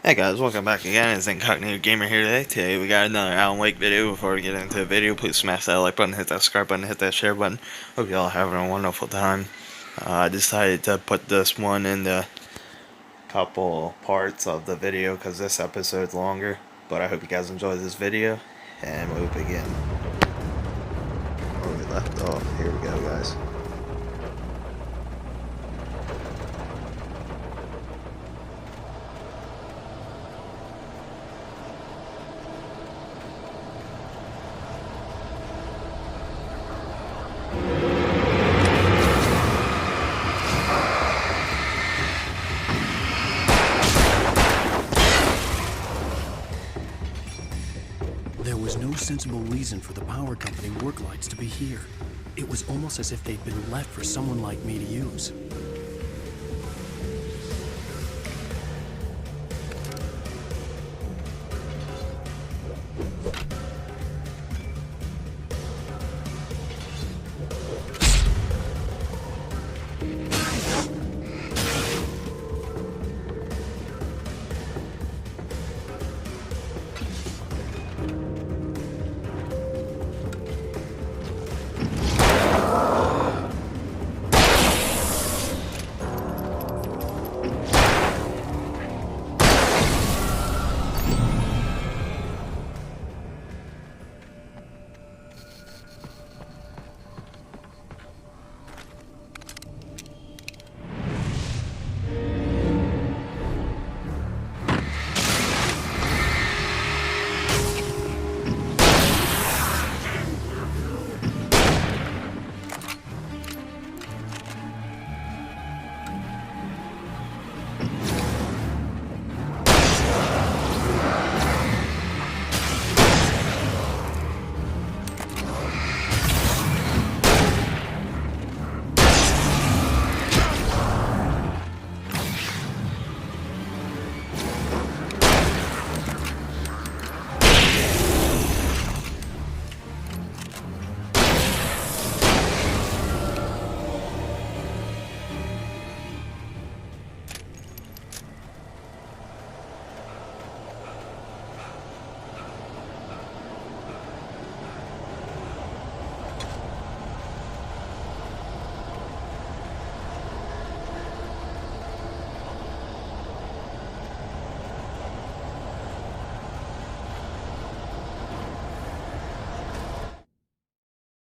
Hey guys, welcome back again. It's Incognito Gamer here today. Today we got another Alan Wake video. Before we get into the video, please smash that like button, hit that subscribe button, hit that share button. Hope you all having a wonderful time. I decided to put this one in the couple parts of the video because this episode's longer. But I hope you guys enjoy this video, and we'll begin. Where we left off, here we go guys. There was no sensible reason for the power company work lights to be here. It was almost as if they'd been left for someone like me to use.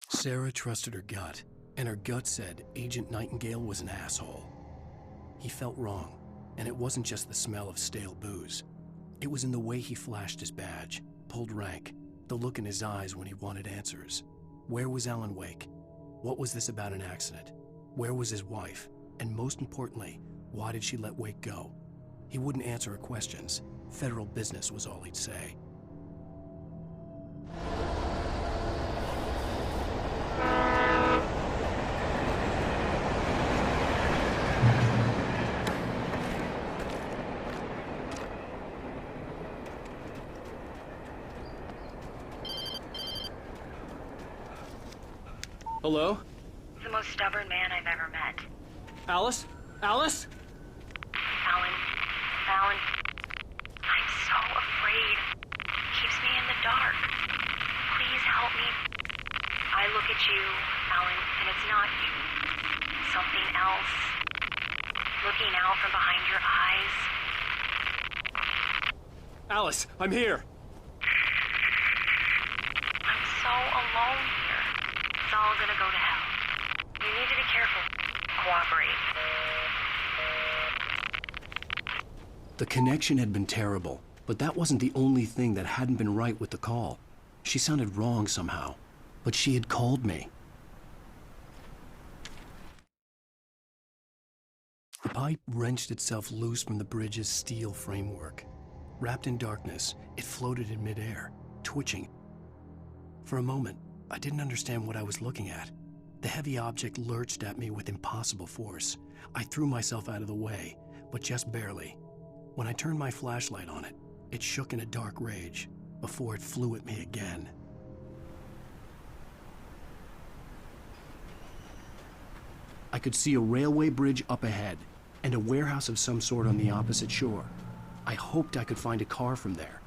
Sarah trusted her gut, and her gut said Agent Nightingale was an asshole. He felt wrong, and it wasn't just the smell of stale booze. It was in the way he flashed his badge, pulled rank, the look in his eyes when he wanted answers. Where was Alan Wake? What was this about an accident? Where was his wife? And most importantly, why did she let Wake go? He wouldn't answer her questions. Federal business was all he'd say. Hello? The most stubborn man I've ever met. Alice? Alice? Alan, I'm so afraid. He keeps me in the dark. Please help me. I look at you, Alan, and it's not you. Something else. Looking out from behind your eyes. Alice, I'm here. I'm so alone here. It's all gonna go to hell. You need to be careful. Cooperate. The connection had been terrible, but that wasn't the only thing that hadn't been right with the call. She sounded wrong somehow, but she had called me. The pipe wrenched itself loose from the bridge's steel framework. Wrapped in darkness, it floated in midair, twitching. For a moment, I didn't understand what I was looking at. The heavy object lurched at me with impossible force. I threw myself out of the way, but just barely. When I turned my flashlight on it, it shook in a dark rage before it flew at me again. I could see a railway bridge up ahead and a warehouse of some sort on the opposite shore. I hoped I could find a car from there.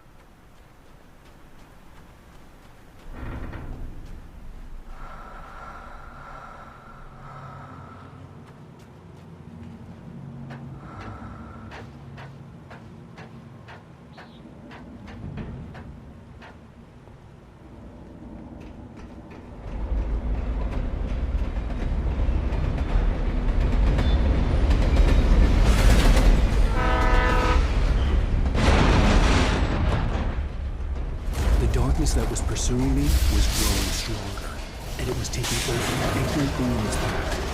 The darkness that was pursuing me was growing stronger, and it was taking over everything in its path.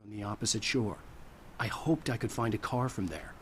From the opposite shore. I hoped I could find a car from there.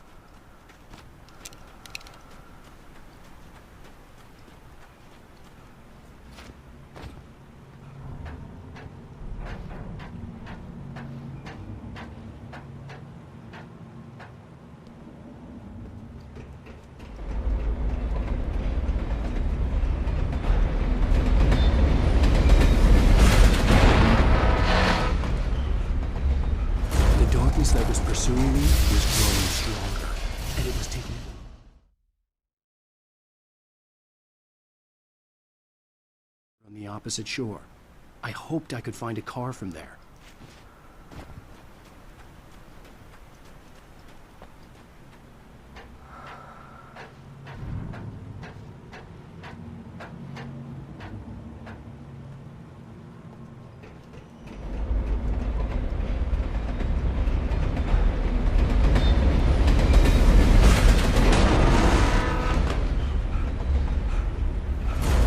The darkness that was pursuing me was growing stronger, and it was taking... From the opposite shore. I hoped I could find a car from there.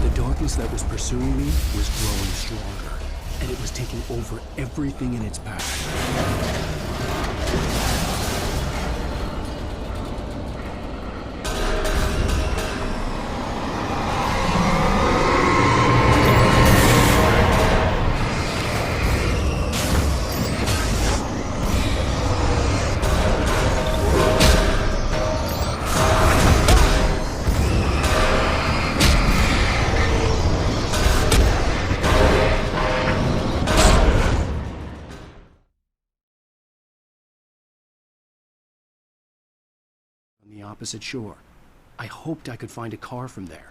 The darkness that was pursuing me was growing stronger, and it was taking over everything in its path. On the opposite shore. I hoped I could find a car from there.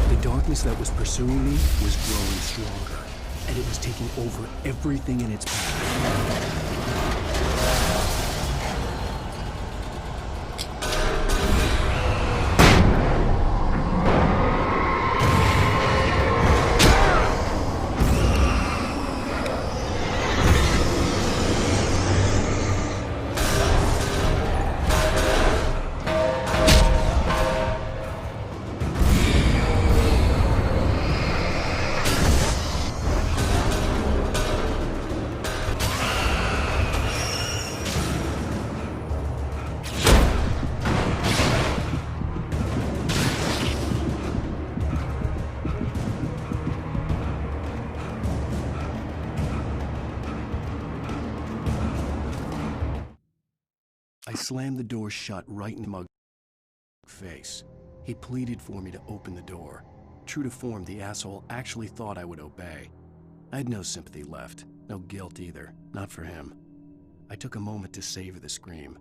The darkness that was pursuing me was growing stronger, and it was taking over everything in its path. I slammed the door shut right in my face. He pleaded for me to open the door. True to form, the asshole actually thought I would obey. I had no sympathy left, no guilt either, not for him. I took a moment to savor the scream.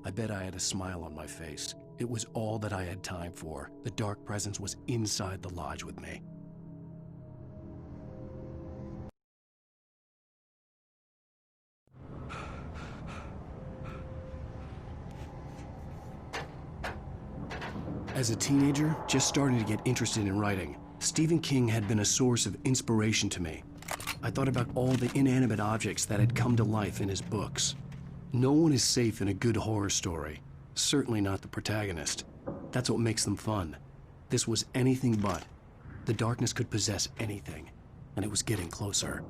I bet I had a smile on my face. It was all that I had time for. The dark presence was inside the lodge with me. As a teenager, just starting to get interested in writing, Stephen King had been a source of inspiration to me. I thought about all the inanimate objects that had come to life in his books. No one is safe in a good horror story. Certainly not the protagonist. That's what makes them fun. This was anything but. The darkness could possess anything, and it was getting closer.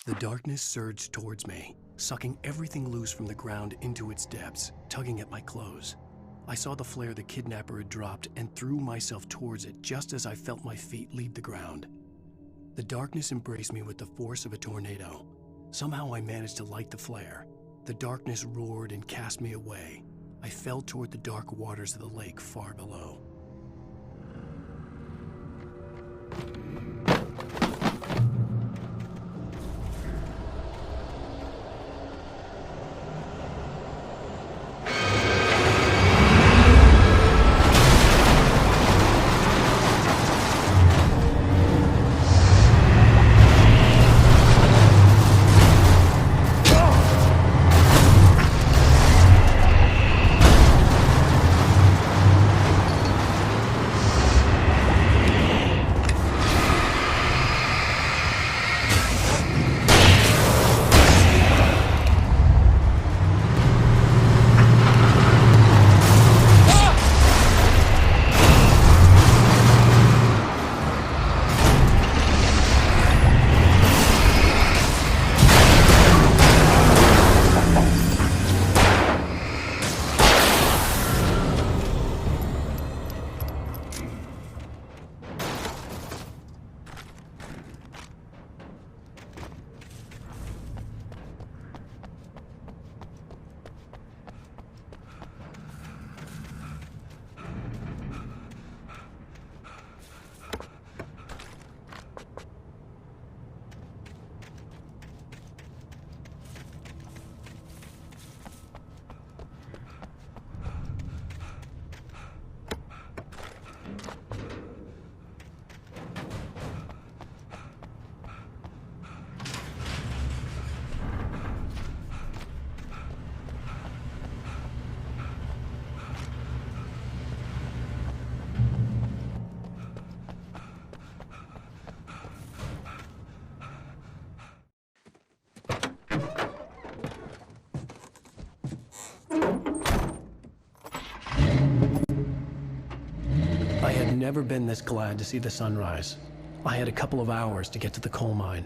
The darkness surged towards me, sucking everything loose from the ground into its depths, tugging at my clothes. I saw the flare the kidnapper had dropped and threw myself towards it just as I felt my feet leave the ground. The darkness embraced me with the force of a tornado. Somehow I managed to light the flare. The darkness roared and cast me away. I fell toward the dark waters of the lake far below. never been this glad to see the sunrise. I had a couple of hours to get to the coal mine.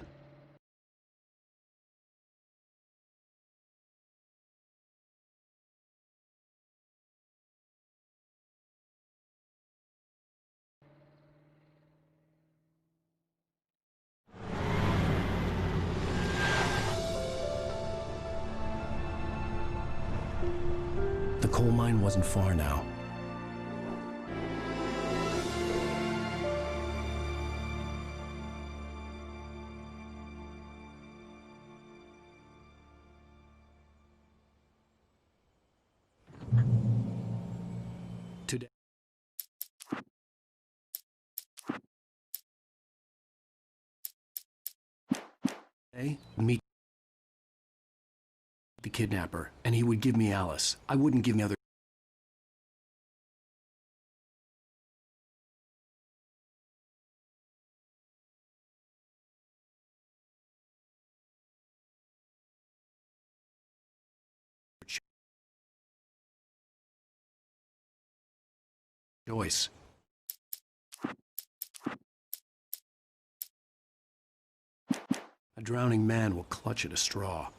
The coal mine wasn't far now. Today, meet the kidnapper, and he would give me Alice. I wouldn't give me other choice. A drowning man will clutch at a straw.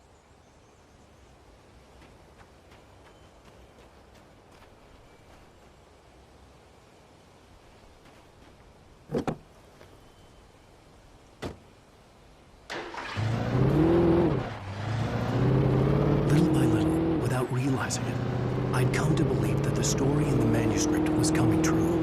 Little by little, without realizing it, I'd come to believe that the story in the manuscript was coming true.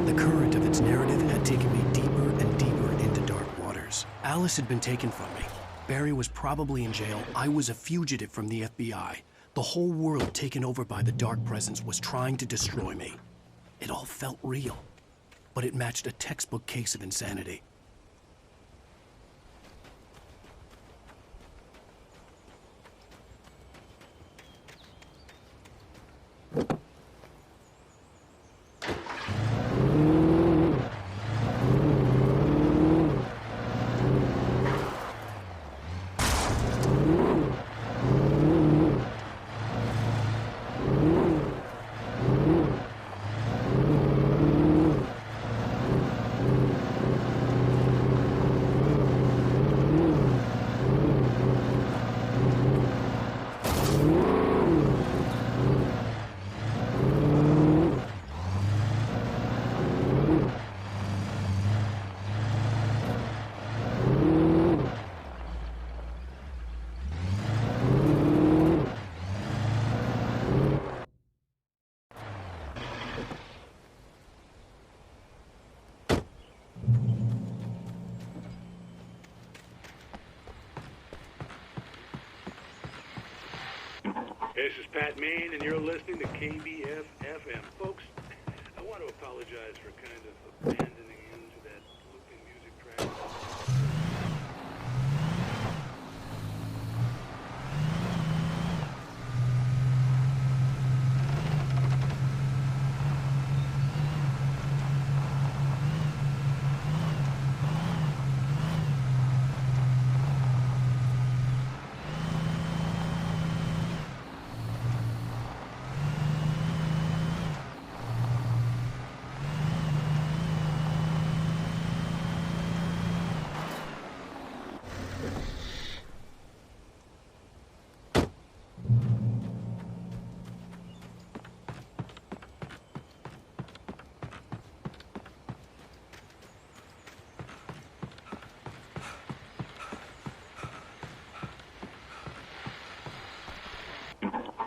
The current of its narrative had taken me deeper and deeper into dark waters. Alice had been taken from me. Barry was probably in jail. I was a fugitive from the FBI. The whole world taken over by the dark presence was trying to destroy me. It all felt real, but it matched a textbook case of insanity. This is Pat Main, and you're listening to KBF-FM. Folks, I want to apologize for kind of abandoning you to that looping music track.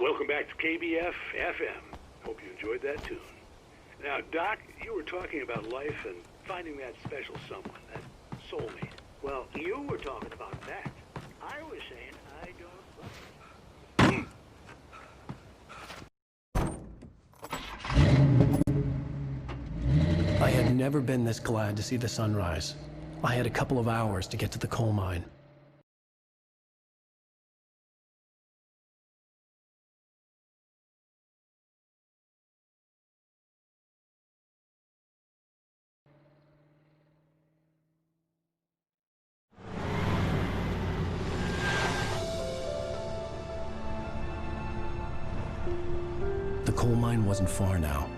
Welcome back to KBF-FM. Hope you enjoyed that tune. Now, Doc, you were talking about life and finding that special someone, that soulmate. Well, you were talking about that. I was saying I don't. I had never been this glad to see the sunrise. I had a couple of hours to get to the coal mine. The coal mine wasn't far now.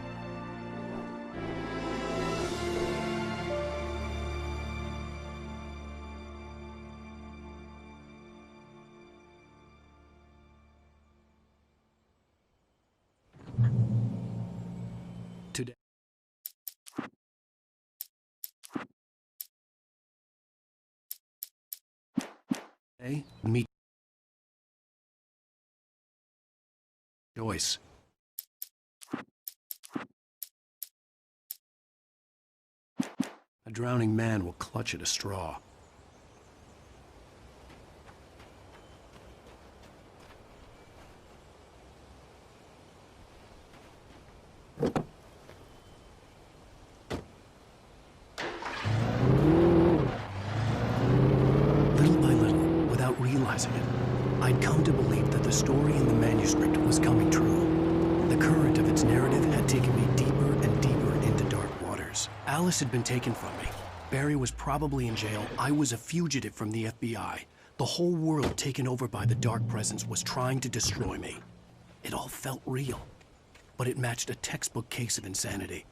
me choice. A drowning man will clutch at a straw. Little by little, without realizing it, I'd come to believe that the story in the manuscript was coming true. The current of its narrative had taken me deeper and deeper into dark waters. Alice had been taken from me. Barry was probably in jail. I was a fugitive from the FBI. The whole world taken over by the dark presence was trying to destroy me. It all felt real, but it matched a textbook case of insanity.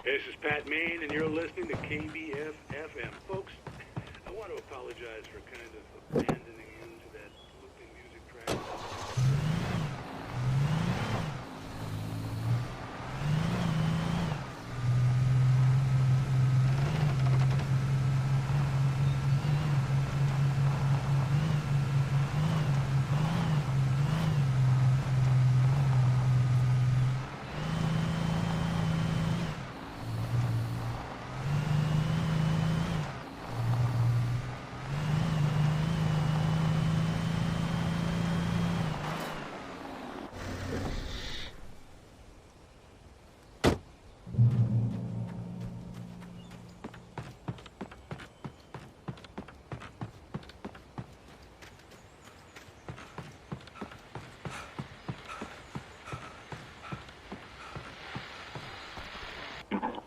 This is Pat Main, and you're listening to KBF FM. Folks, I want to apologize for kind of abandoning you to that looping music track.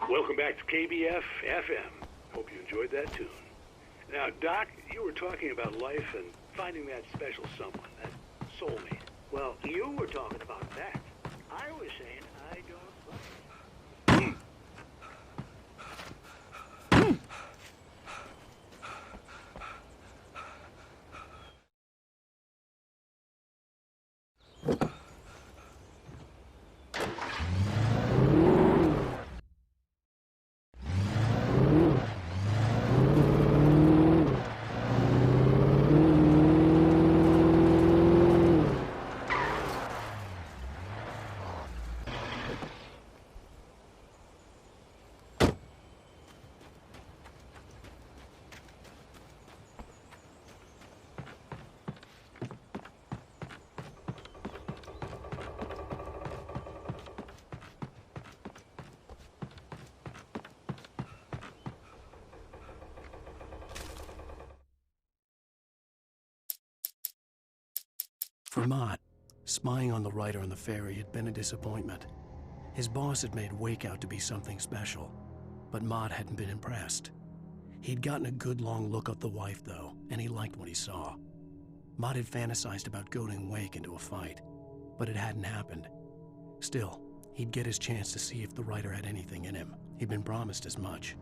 Welcome back to KBF FM. Hope you enjoyed that tune. Now, Doc, you were talking about life and finding that special someone, that soulmate. Well, you were talking about that. I was saying I don't like it. For Mott, spying on the writer on the ferry had been a disappointment. His boss had made Wake out to be something special, but Mott hadn't been impressed. He'd gotten a good long look at the wife, though, and he liked what he saw. Mott had fantasized about goading Wake into a fight, but it hadn't happened. Still, he'd get his chance to see if the writer had anything in him. He'd been promised as much.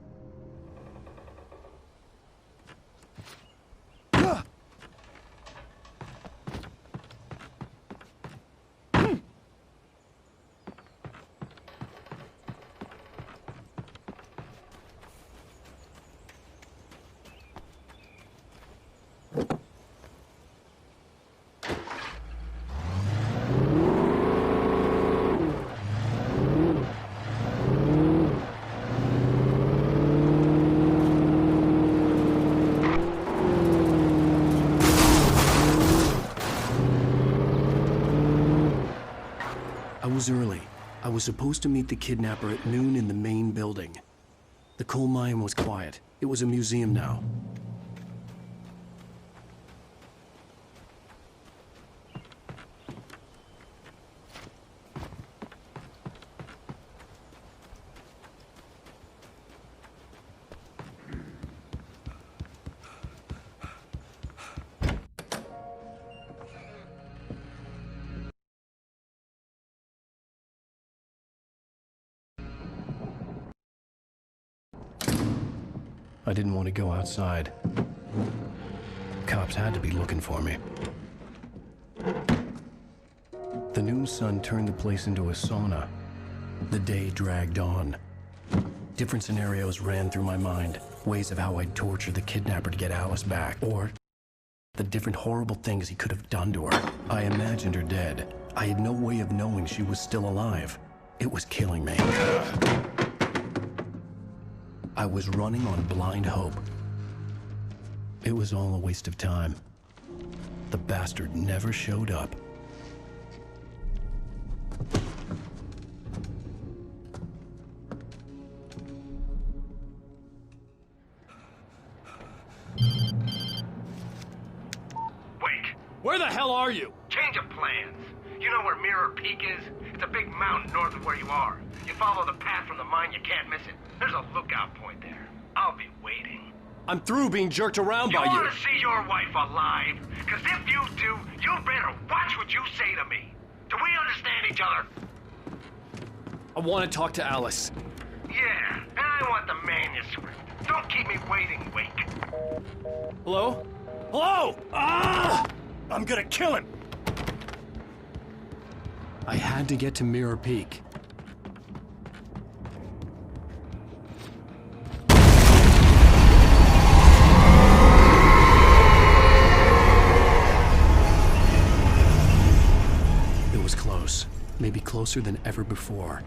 was early. I was supposed to meet the kidnapper at noon in the main building. The coal mine was quiet. It was a museum now. I didn't want to go outside. Cops had to be looking for me. The noon sun turned the place into a sauna. The day dragged on. Different scenarios ran through my mind. Ways of how I'd torture the kidnapper to get Alice back. Or the different horrible things he could have done to her. I imagined her dead. I had no way of knowing she was still alive. It was killing me. I was running on blind hope. It was all a waste of time. The bastard never showed up. Wait, Where the hell are you? change of plans. You know where Mirror Peak is? It's a big mountain north of where you are. You follow the path from the mine, you can't miss it. There's a lookout point there. I'll be waiting. I'm through being jerked around You by you. want to see your wife alive? Because if you do, you better watch what you say to me. Do we understand each other? I want to talk to Alice. Yeah, and I want the manuscript. Don't keep me waiting, Wake. Hello? Hello! Ah! I'm gonna kill him! I had to get to Mirror Peak. It was close. Maybe closer than ever before.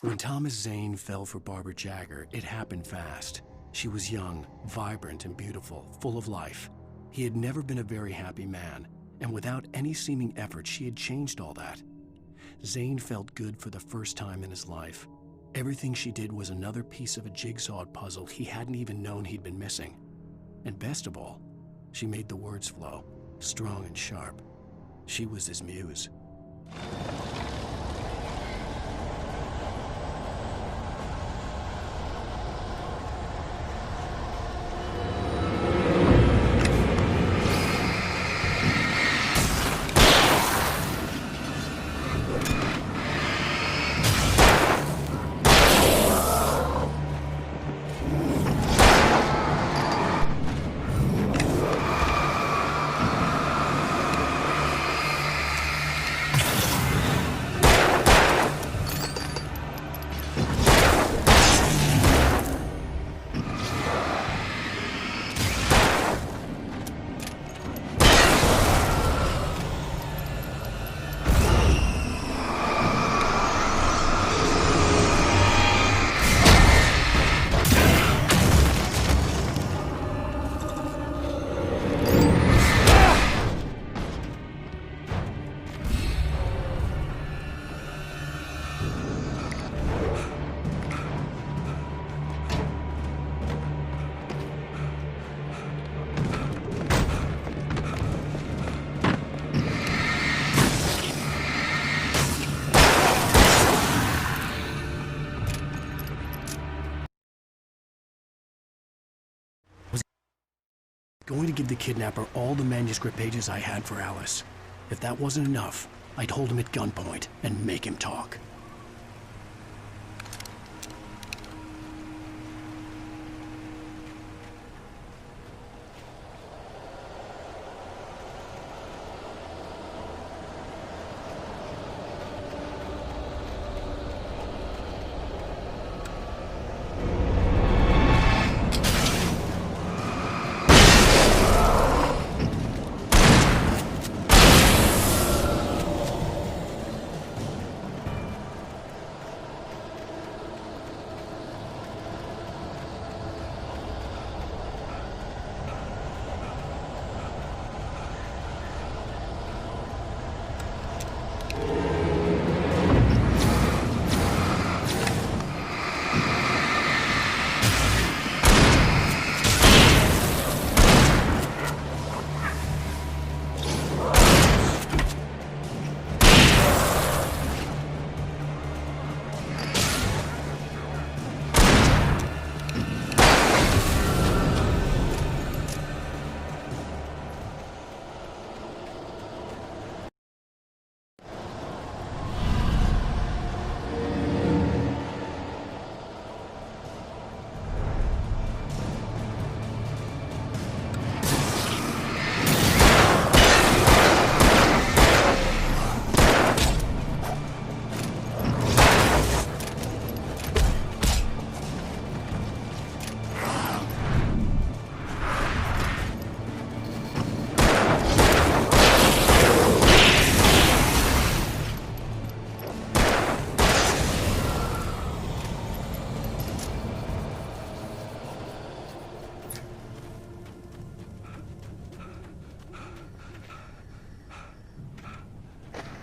When Thomas Zane fell for Barbara Jagger, it happened fast. She was young, vibrant, and beautiful, full of life. He had never been a very happy man, and without any seeming effort, she had changed all that. Zane felt good for the first time in his life. Everything she did was another piece of a jigsaw puzzle he hadn't even known he'd been missing. And best of all, she made the words flow, strong and sharp. She was his muse. Going to give the kidnapper all the manuscript pages I had for Alice. If that wasn't enough, I'd hold him at gunpoint and make him talk.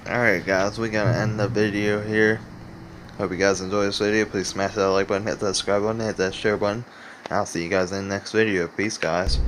Alright guys, we're gonna end the video here. Hope you guys enjoyed this video. Please smash that like button, hit that subscribe button, hit that share button. I'll see you guys in the next video. Peace guys.